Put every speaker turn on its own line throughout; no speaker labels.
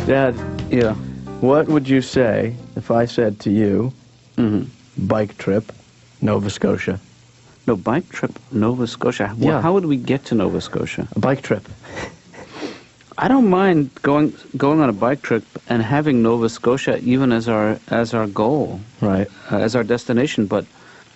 Dad,
Yeah.
what would you say if I said to you, bike trip, Nova Scotia?
No, bike trip, Nova Scotia. Well,
Yeah.
how would we get to Nova Scotia?
A bike trip.
I don't mind going on a bike trip and having Nova Scotia even as our goal,
Right.
as our destination, but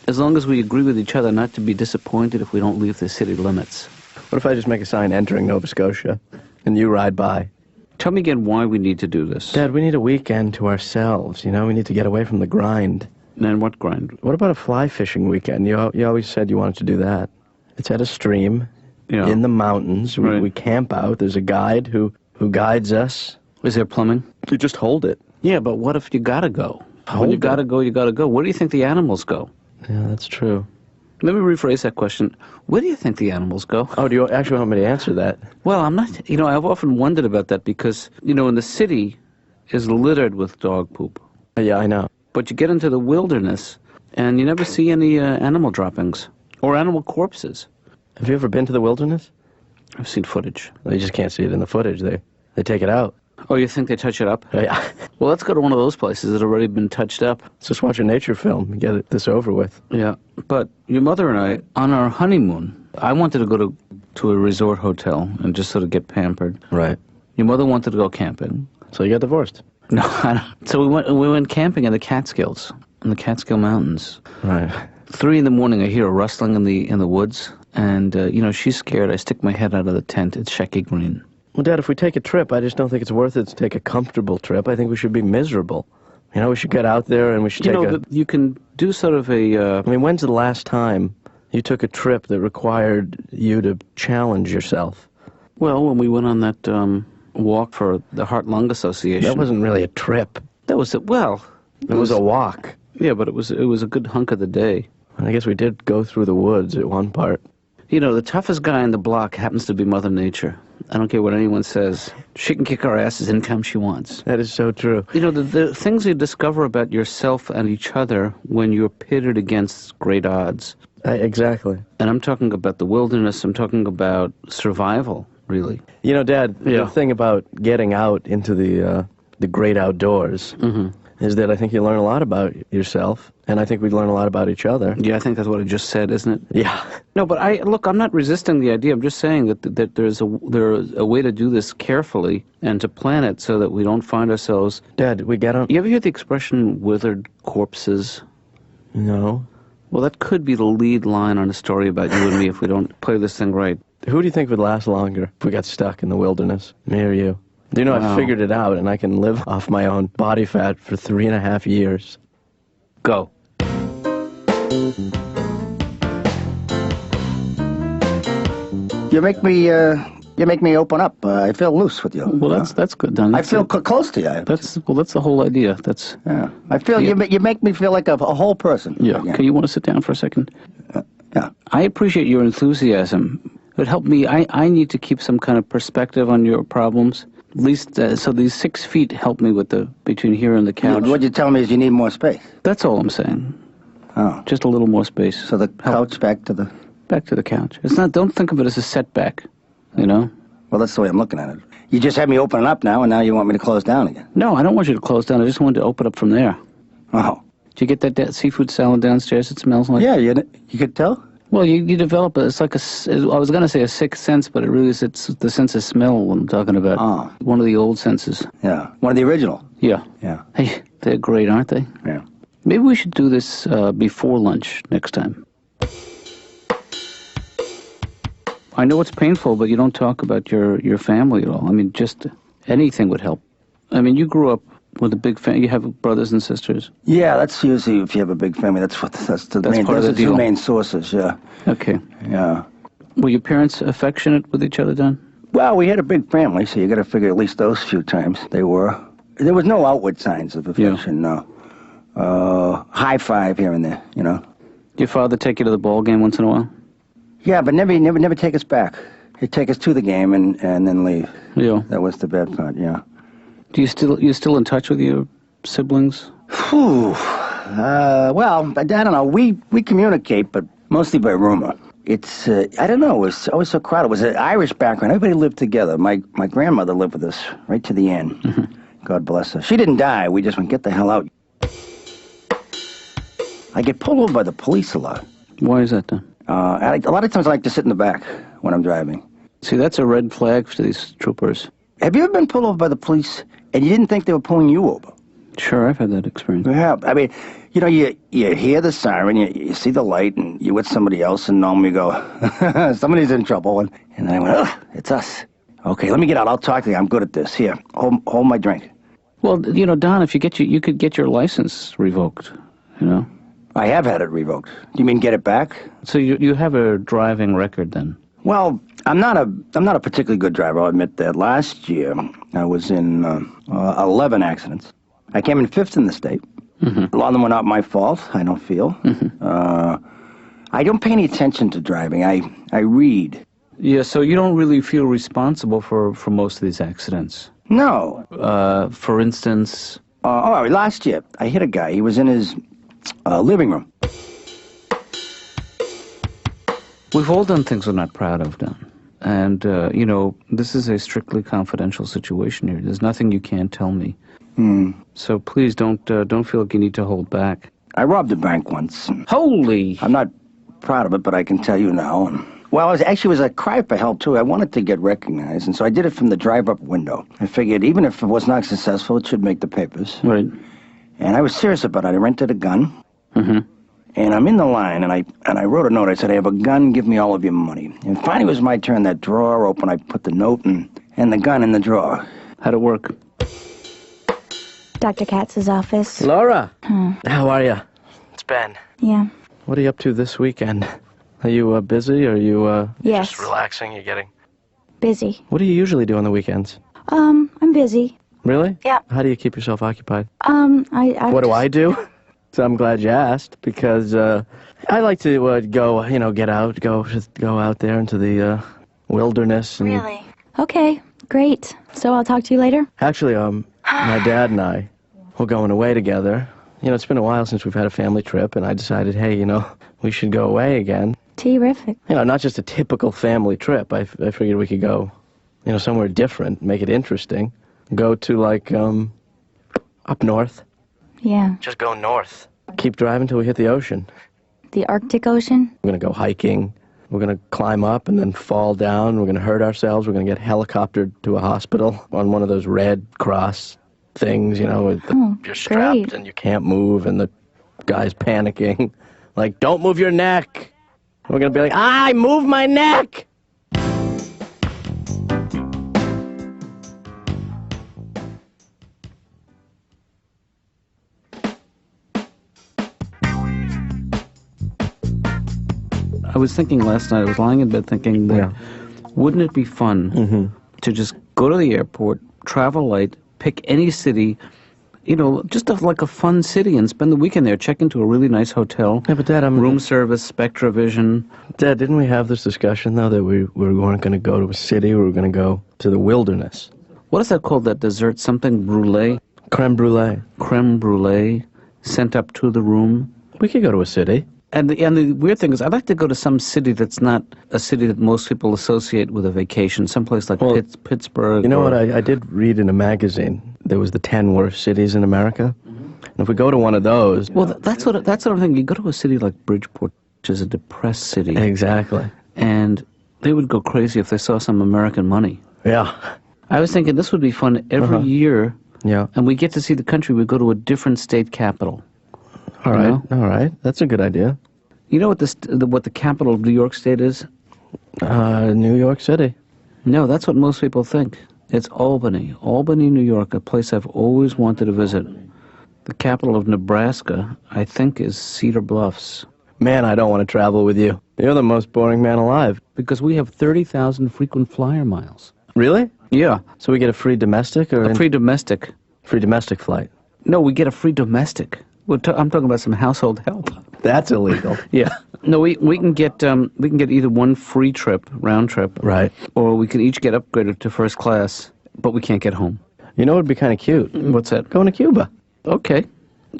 as long as we agree with each other not to be disappointed if we don't leave the city limits.
What if I just make a sign entering Nova Scotia and you ride by?
Tell me again why we need to do this.
Dad, we need a weekend to ourselves, you know? We need to get away from the grind.
And what grind?
What about a fly fishing weekend? You always said you wanted to do that. It's at a stream, in the mountains.
Right.
We camp out. There's a guide who guides us.
Is there plumbing?
You just hold it.
Yeah, but what if you gotta go? When
Hold
you gotta go, you gotta go. Where do you think the animals go?
Yeah, that's true.
Let me rephrase that question. Where do you think the animals go?
Oh, do you actually want me to answer that?
Well, I'm not, I've often wondered about that because, in the city is littered with dog poop.
Yeah, I know.
But you get into the wilderness and you never see any animal droppings or animal corpses.
Have you ever been to the wilderness?
I've seen footage.
Well, you just can't see it in the footage. They take it out.
Oh, you think they touch it up?
Yeah.
Well, let's go to one of those places that have already been touched up.
Let's just watch a nature film and get this over with.
Yeah. But your mother and I, on our honeymoon, I wanted to go to a resort hotel and just sort of get pampered.
Right.
Your mother wanted to go camping.
So you got divorced.
No, I don't. So we went camping in the Catskills, in the Catskill Mountains.
Right.
3 a.m, I hear a rustling in the woods, and she's scared. I stick my head out of the tent. It's Shecky Green.
Well, Dad, if we take a trip, I just don't think it's worth it to take a comfortable trip. I think we should be miserable. We should get out there and we should
you can do sort of a...
I mean, when's the last time you took a trip that required you to challenge yourself?
Well, when we went on that walk for the Heart-Lung Association.
That wasn't really a trip.
That was it
was a walk.
Yeah, but it was a good hunk of the day.
I guess we did go through the woods at one part.
The toughest guy in the block happens to be Mother Nature. I don't care what anyone says. She can kick our asses anytime she wants.
That is so true.
The things you discover about yourself and each other when you're pitted against great odds.
Exactly.
And I'm talking about the wilderness. I'm talking about survival, really.
Dad, the thing about getting out into the great outdoors is that I think you learn a lot about yourself, and I think we learn a lot about each other.
Yeah, I think that's what I just said, isn't it?
Yeah.
No, but I'm not resisting the idea. I'm just saying that there's a way to do this carefully and to plan it so that we don't find ourselves...
Dad, we get on...
You ever hear the expression withered corpses?
No.
Well, that could be the lead line on a story about you and me if we don't play this thing right.
Who do you think would last longer if we got stuck in the wilderness? Me or you?
Wow.
I figured it out, and I can live off my own body fat for 3.5 years.
Go.
You make me open up. I feel loose with you.
Well, that's good, Don.
I feel close to you.
That's the whole idea.
Yeah. I feel you make me feel like a whole person.
Yeah. Okay, you want to sit down for a second?
Yeah.
I appreciate your enthusiasm. It would help me. I need to keep some kind of perspective on your problems. At least, so these 6 feet help me with between here and the couch.
What you're telling me is you need more space.
That's all I'm saying.
Oh.
Just a little more space.
So the couch back to the...
Back to the couch. It's not. Don't think of it as a setback.
Well, that's the way I'm looking at it. You just had me opening up now, and now you want me to close down again.
No, I don't want you to close down. I just wanted to open up from there.
Oh.
Did you get that seafood salad downstairs? It smells like...
Yeah, you could tell?
Well, you develop it's like I was going to say a sixth sense, but it really is, it's the sense of smell what I'm talking about.
Oh.
One of the old senses.
Yeah, one of the original.
Yeah.
Yeah.
Hey, they're great, aren't they?
Yeah.
Maybe we should do this before lunch next time. I know it's painful, but you don't talk about your family at all. I mean, just anything would help. I mean, you grew up with a big family. You have brothers and sisters.
Yeah, that's usually if you have a big family. That's the two main sources. Yeah.
Okay.
Yeah.
Were your parents affectionate with each other, Don?
Well, we had a big family, so you got to figure at least those few times they were. There was no outward signs of affection.
Yeah.
No. High five here and there. You know.
Did your father take you to the ball game once in a while?
Yeah, but never take us back. He'd take us to the game and then leave.
Yeah.
That was the bad part. Yeah.
Do you still in touch with your siblings?
Whew. Well, I don't know. We communicate, but mostly by rumor. It's I don't know. It was always so crowded. It was an Irish background. Everybody lived together. My grandmother lived with us right to the end. Mm-hmm. God bless her. She didn't die. We just went, get the hell out. I get pulled over by the police a lot.
Why is that then?
A lot of times I like to sit in the back when I'm driving.
See, that's a red flag for these troopers.
Have you ever been pulled over by the police and you didn't think they were pulling you over?
Sure, I've had that experience.
Yeah, I mean, you know, you hear the siren, you see the light, and you're with somebody else, and normally you go, somebody's in trouble. And then I went, ugh, it's us. Okay, let me get out. I'll talk to you. I'm good at this. Here, hold my drink.
Well, you know, Don, if you could get your license revoked, you know?
I have had it revoked. Do you mean get it back?
So you have a driving record then?
Well, I'm not a particularly good driver, I'll admit that. Last year, I was in 11 accidents. I came in 5th in the state. Mm-hmm. A lot of them were not my fault, I don't feel. Mm-hmm. I don't pay any attention to driving. I read.
Yeah, so you don't really feel responsible for most of these accidents?
No.
For instance?
Last year, I hit a guy. He was in his living room.
We've all done things we're not proud of, Don. And, you know, this is a strictly confidential situation here. There's nothing you can't tell me. So please don't feel like you need to hold back.
I robbed a bank once.
Holy!
I'm not proud of it, but I can tell you now. Well, it was a cry for help, too. I wanted to get recognized, and so I did it from the drive-up window. I figured even if it was not successful, it should make the papers.
Right.
And I was serious about it. I rented a gun. Mm-hmm. And I'm in the line, and I wrote a note. I said, I have a gun, give me all of your money. And finally it was my turn. That drawer open, I put the note and the gun in the drawer.
How'd it work?
Dr. Katz's office.
Laura! How are you? It's Ben.
Yeah.
What are you up to this weekend? Are you busy, or are you
Yes.
just relaxing? You're getting...
Busy.
What do you usually do on the weekends?
I'm busy.
Really?
Yeah.
How do you keep yourself occupied?
What
do I do? So I'm glad you asked, because I like to go, get out, go out there into the wilderness. And
Really? Okay, great. So I'll talk to you later?
Actually, my dad and I, we're going away together. You know, it's been a while since we've had a family trip, and I decided, hey, we should go away again.
Terrific.
Not just a typical family trip. I figured we could go, somewhere different, make it interesting. Go to, up north.
Yeah.
Just go north. Keep driving till we hit the ocean.
The Arctic Ocean?
We're going to go hiking. We're going to climb up and then fall down. We're going to hurt ourselves. We're going to get helicoptered to a hospital on one of those Red Cross things, with you're strapped
great.
And you can't move, and the guy's panicking. Like, don't move your neck. We're going to be like, I move my neck!
I was thinking last night, I was lying in bed thinking that wouldn't it be fun to just go to the airport, travel light, pick any city, just like a fun city and spend the weekend there, check into a really nice hotel.
Yeah, but Dad,
room service, SpectraVision.
Dad, didn't we have this discussion, though, that we weren't going to go to a city, we were going to go to the wilderness?
What is that called, that dessert? Something brulee?
Creme brulee.
Creme brulee, sent up to the room.
We could go to a city.
And the weird thing is, I'd like to go to some city that's not a city that most people associate with a vacation, someplace like Pittsburgh.
You know what, I did read in a magazine, there was the 10 worst cities in America. And if we go to one of those...
Well, that's what I'm thinking. You go to a city like Bridgeport, which is a depressed city.
Exactly.
And they would go crazy if they saw some American money.
Yeah.
I was thinking this would be fun every year.
Yeah.
And we get to see the country. We go to a different state capital.
All right. That's a good idea.
You know what the capital of New York State is?
New York City.
No, that's what most people think. It's Albany. Albany, New York, a place I've always wanted to visit. The capital of Nebraska, I think, is Cedar Bluffs.
Man, I don't want to travel with you. You're the most boring man alive.
Because we have 30,000 frequent flyer miles.
Really?
Yeah.
So we get a free domestic or...
Free domestic.
Free domestic flight.
No, we get a free domestic. I'm talking about some household help.
That's illegal.
Yeah. No, we can get either one free trip, round trip,
right,
or we can each get upgraded to first class, but we can't get home.
You know what would be kind of cute?
What's that?
Going to Cuba.
Okay.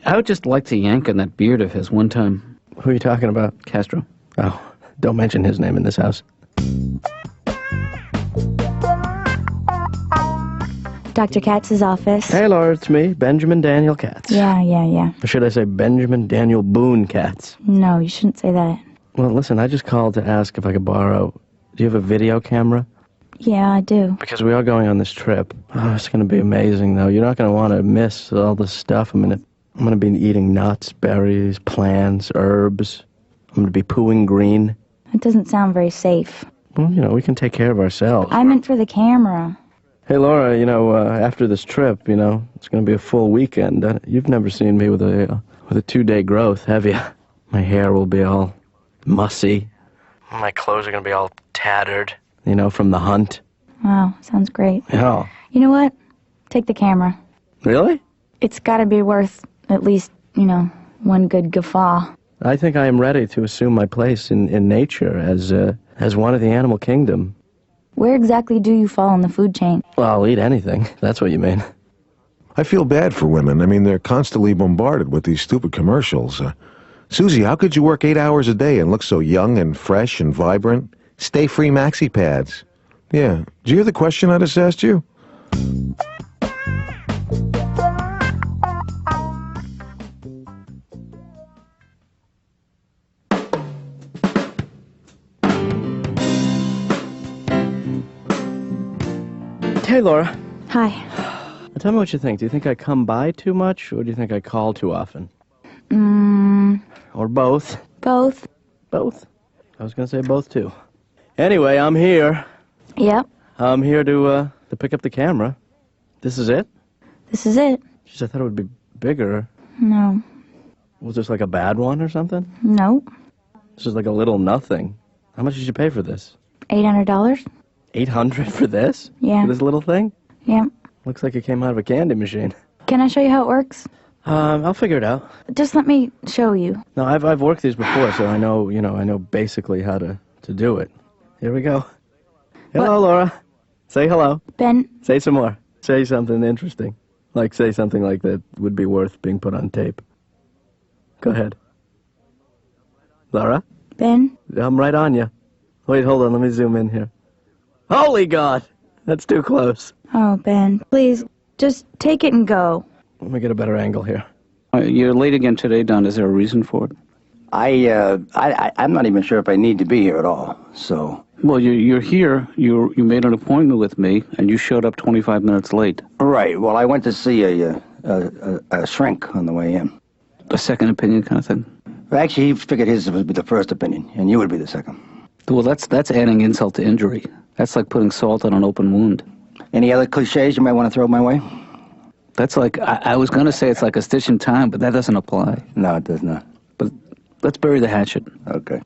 I would just like to yank on that beard of his one time.
Who are you talking about?
Castro.
Oh, don't mention his name in this house.
Dr. Katz's office.
Hey, Laura, it's me, Benjamin Daniel Katz.
Yeah.
Or should I say Benjamin Daniel Boone Katz?
No, you shouldn't say that.
Well, listen, I just called to ask if I could borrow... Do you have a video camera?
Yeah, I do.
Because we are going on this trip. Oh, it's going to be amazing, though. You're not going to want to miss all this stuff. I'm going to be eating nuts, berries, plants, herbs. I'm going to be pooing green.
It doesn't sound very safe.
Well, we can take care of ourselves.
I meant for the camera.
Hey, Laura, after this trip, it's going to be a full weekend. You've never seen me with a 2-day growth, have you? My hair will be all mussy. My clothes are going to be all tattered, from the hunt.
Wow, sounds great.
Yeah.
You know what? Take the camera.
Really?
It's got to be worth at least, one good guffaw.
I think I am ready to assume my place in nature as one of the animal kingdom.
Where exactly do you fall in the food chain?
Well, I'll eat anything. That's what you mean.
I feel bad for women. I mean, they're constantly bombarded with these stupid commercials. Susie, how could you work 8 hours a day and look so young and fresh and vibrant? Stay-free maxi pads. Yeah. Did you hear the question I just asked you?
Hey, Laura.
Hi.
Tell me what you think. Do you think I come by too much, or do you think I call too often? Or both?
Both.
Both? I was going to say both, too. Anyway, I'm here.
Yep.
I'm here to pick up the camera. This is it?
This is it.
Jeez, I thought it would be bigger.
No.
Was this like a bad one or something?
No.
This is like a little nothing. How much did you pay for this?
$800?
$800 for this?
Yeah.
For this little thing?
Yeah.
Looks like it came out of a candy machine.
Can I show you how it works?
I'll figure it out.
Just let me show you.
No, I've worked these before, so I know, I know basically how to do it. Here we go. Hello,
What?
Laura. Say hello.
Ben,
Say some more. Say something interesting. Like, say something like that would be worth being put on tape. Go ahead. Laura?
Ben,
I'm right on you. Wait, hold on. Let me zoom in here. Holy God! That's too close.
oh, Ben, please, just take it and go.
Let me get a better angle here.
You're late again today, Don. Is there a reason for it?
I'm not even sure if I need to be here at all, so...
Well, you're here. You made an appointment with me, and you showed up 25 minutes late.
Right, well, I went to see a shrink on the way in.
A second opinion kind of thing?
Actually, he figured his would be the first opinion, and you would be the second.
Well, that's adding insult to injury. That's like putting salt on an open wound.
Any other cliches you might want to throw my way?
That's like, I was going to say it's like a stitch in time, but that doesn't apply.
No, it does not.
But let's bury the hatchet.
Okay.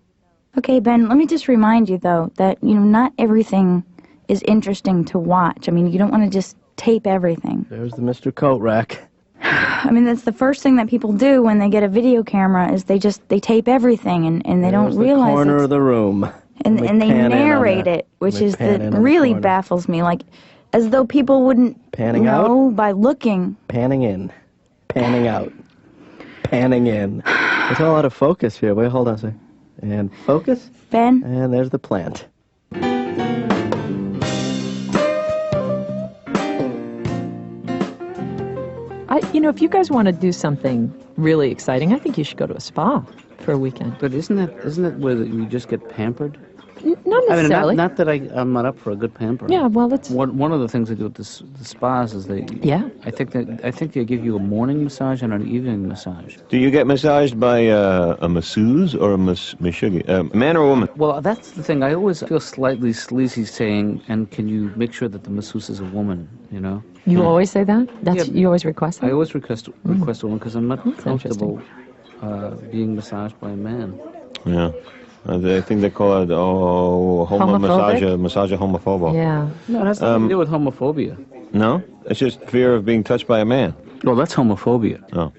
Okay, Ben, let me just remind you, though, that, not everything is interesting to watch. I mean, you don't want to just tape everything.
There's the Mr. Coat Rack.
I mean, that's the first thing that people do when they get a video camera is they tape everything and they don't realize
the corner
it's,
of the room.
and they narrate it, which is that really baffles me. Like, as though people wouldn't
Panning
know
out?
by looking.
Panning in. Panning out. Panning in. It's all out of focus here. Wait, hold on a second. And focus.
Ben?
And there's the plant.
If you guys want to do something really exciting, I think you should go to a spa for a weekend.
But isn't that where you just get pampered?
Not necessarily.
Not that I'm not up for a good pampering.
Yeah, well, that's...
One of the things they do at the spas is they...
Yeah.
I think they give you a morning massage and an evening massage.
Do you get massaged by a masseuse or a mashugi? Man or a woman?
Well, that's the thing. I always feel slightly sleazy saying, and can you make sure that the masseuse is a woman,
You always say that?
Yeah.
You always request that?
I always request a woman because I'm not
That's
comfortable being massaged by a man.
Yeah. I think they call it massage homophobo.
Yeah.
No, it has nothing to do with homophobia.
No? It's just fear of being touched by a man.
Well, that's homophobia.
Oh.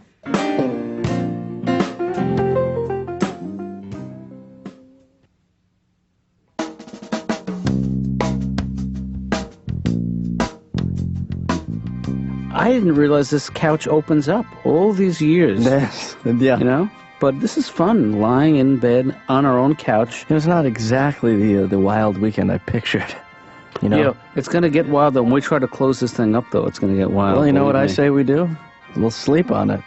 I didn't realize this couch opens up all these years.
Yes. Yeah.
But this is fun, lying in bed on our own couch.
It was not exactly the wild weekend I pictured. You know?
Yeah, it's going to get wild, though. When we try to close this thing up, though, it's going to get wild.
Well, you know what I
believe me.
say we do? We'll sleep on it.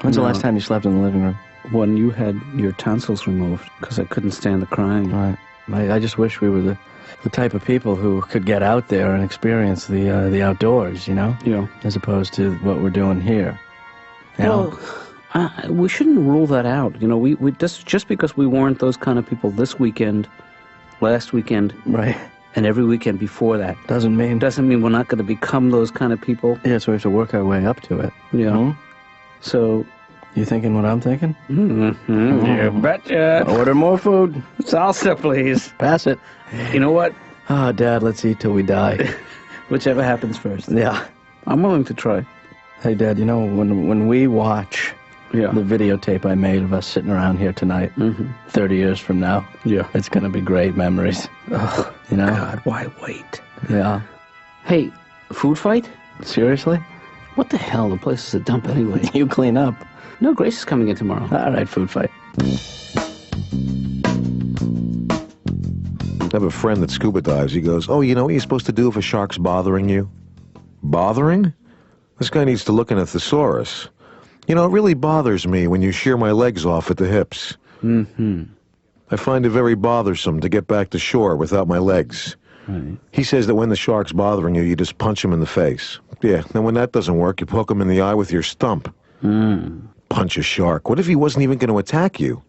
When's the
No.
last time you slept in the living room?
When you had your tonsils removed, because I couldn't stand the crying.
Right. I just wish we were the type of people who could get out there and experience the outdoors, you know?
Yeah.
As opposed to what we're doing here. You know?
Well, we shouldn't rule that out. You know, we just because we weren't those kind of people this weekend, last weekend,
Right.
and every weekend before that,
Doesn't mean...
doesn't mean we're not going to become those kind of people.
Yeah, so we have to work our way up to it.
Yeah.
Hmm?
So...
You thinking what I'm thinking?
Mm-hmm. You betcha.
Order more food.
Salsa, please.
Pass it.
You know what?
Oh, Dad, let's eat till we die.
Whichever happens first.
Yeah.
I'm willing to try.
Hey, Dad, you know, when we watch
Yeah.
the videotape I made of us sitting around here tonight, 30 years from now,
Yeah.
it's going to be great memories.
Oh,
You know?
God, why wait?
Yeah.
Hey, food fight?
Seriously?
What the hell? The place is a dump anyway.
You clean up.
No, Grace is coming in tomorrow.
All right, food fight.
I have a friend that scuba dives. He goes, oh, you know what you're supposed to do if a shark's bothering you? Bothering? This guy needs to look in a thesaurus. You know, it really bothers me when you shear my legs off at the hips.
Mm-hmm.
I find it very bothersome to get back to shore without my legs.
Right.
He says that when the shark's bothering you, you just punch him in the face. Yeah, then when that doesn't work, you poke him in the eye with your stump. Punch a shark. What if he wasn't even going to attack you?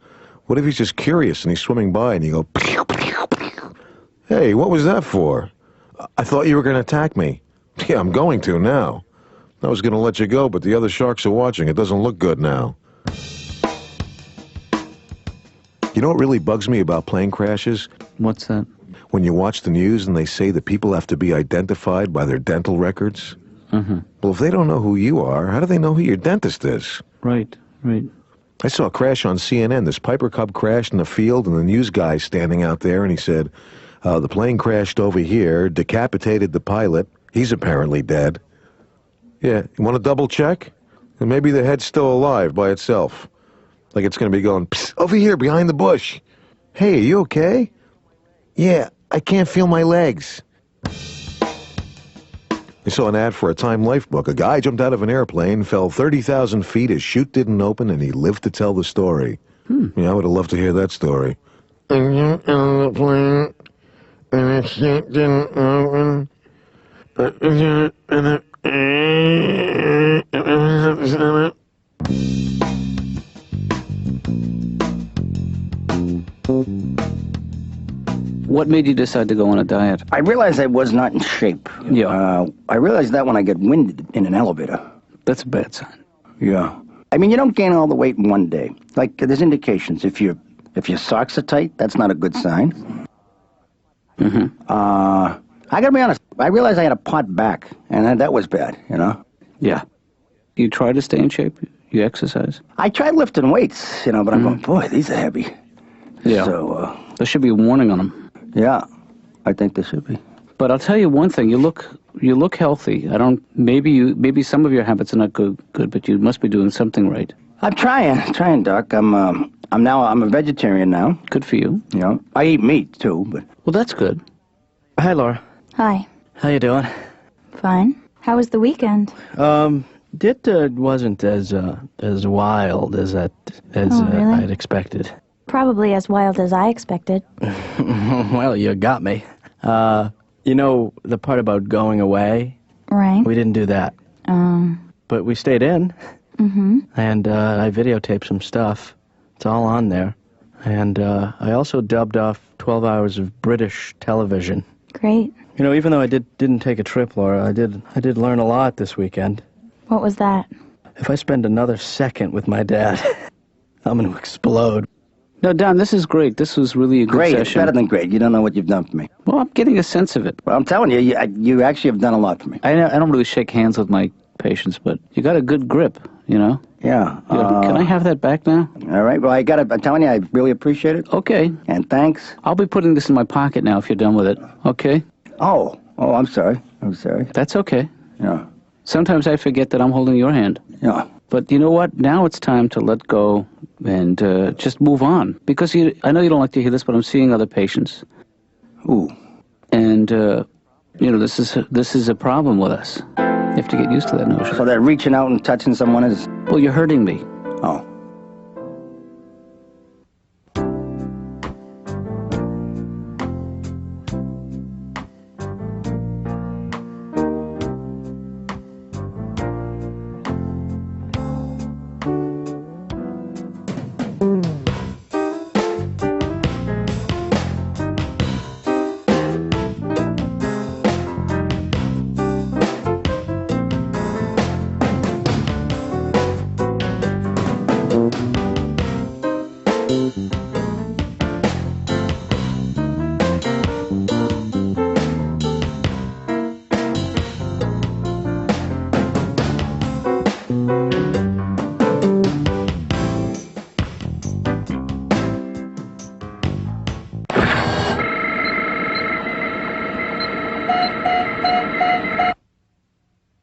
What if he's just curious and he's swimming by and you go, pew, pew, pew. Hey, what was that for? I thought you were going to attack me. Yeah, I'm going to now. I was going to let you go, but the other sharks are watching. It doesn't look good now. You know what really bugs me about plane crashes?
What's that?
When you watch the news and they say that people have to be identified by their dental records. Well, if they don't know who you are, how do they know who your dentist is?
Right, right.
I saw a crash on CNN. This Piper Cub crashed in the field, and the news guy's standing out there, and he said, the plane crashed over here, decapitated the pilot. He's apparently dead. Yeah, you want to double check? And maybe the head's still alive by itself. Like it's going to be going, psst, over here, behind the bush. Hey, are you okay? Yeah, I can't feel my legs. I saw an ad for a Time Life book. A guy jumped out of an airplane, fell 30,000 feet, his chute didn't open, and he lived to tell the story. Yeah, I would have loved to hear that story. I jumped out of the plane, and his chute didn't open.
What made you decide to go on a diet?
I realized I was not in shape.
Yeah.
I realized that when I get winded in an elevator.
That's a bad sign.
Yeah. I mean, you don't gain all the weight in one day. Like, there's indications. If your socks are tight, that's not a good sign. I gotta be honest. I realized I had a pot back, and that was bad, you know?
Yeah. You try to stay in shape? You exercise?
I tried lifting weights, you know, but I'm going, boy, these are heavy.
Yeah.
So,
There should be a warning on them.
yeah, I think there should be.
But I'll tell you one thing: you look healthy. Maybe some of your habits are not good, but you must be doing something right.
I'm trying, Doc. I'm a vegetarian now.
Good for you.
You know, I eat meat too, but
Well, that's good.
Hi, Laura.
Hi.
How you doing?
Fine. How was the weekend?
It wasn't as wild as
really?
I'd expected.
Probably as wild as I expected.
Well, you got me. You know, the part about going away,
Right.
we didn't do that. But we stayed in, and I videotaped some stuff. It's all on there. And I also dubbed off 12 hours of British television.
Great.
You know, even though I didn't take a trip, Laura, I did learn a lot this weekend.
What was that?
If I spend another second with my dad, I'm going to explode.
No, Don, this is great. This was really a good
great.
session.
It's better than great. You don't know what you've done for me.
Well, I'm getting a sense of it.
Well, I'm telling you, you actually have done a lot for me.
I don't really shake hands with my patients, but you got a good grip, you know?
Yeah.
Can I have that back now?
All right. Well, I'm telling you, I really appreciate it.
Okay.
And thanks.
I'll be putting this in my pocket now if you're done with it. Okay?
Oh, I'm sorry. I'm sorry.
That's okay.
Yeah.
Sometimes I forget that I'm holding your hand.
Yeah.
But you know what? Now it's time to let go and just move on. Because I know you don't like to hear this, but I'm seeing other patients.
Ooh.
And You know, this is a problem with us. You have to get used to that notion.
So that reaching out and touching someone is...
Well, you're hurting me.
Oh.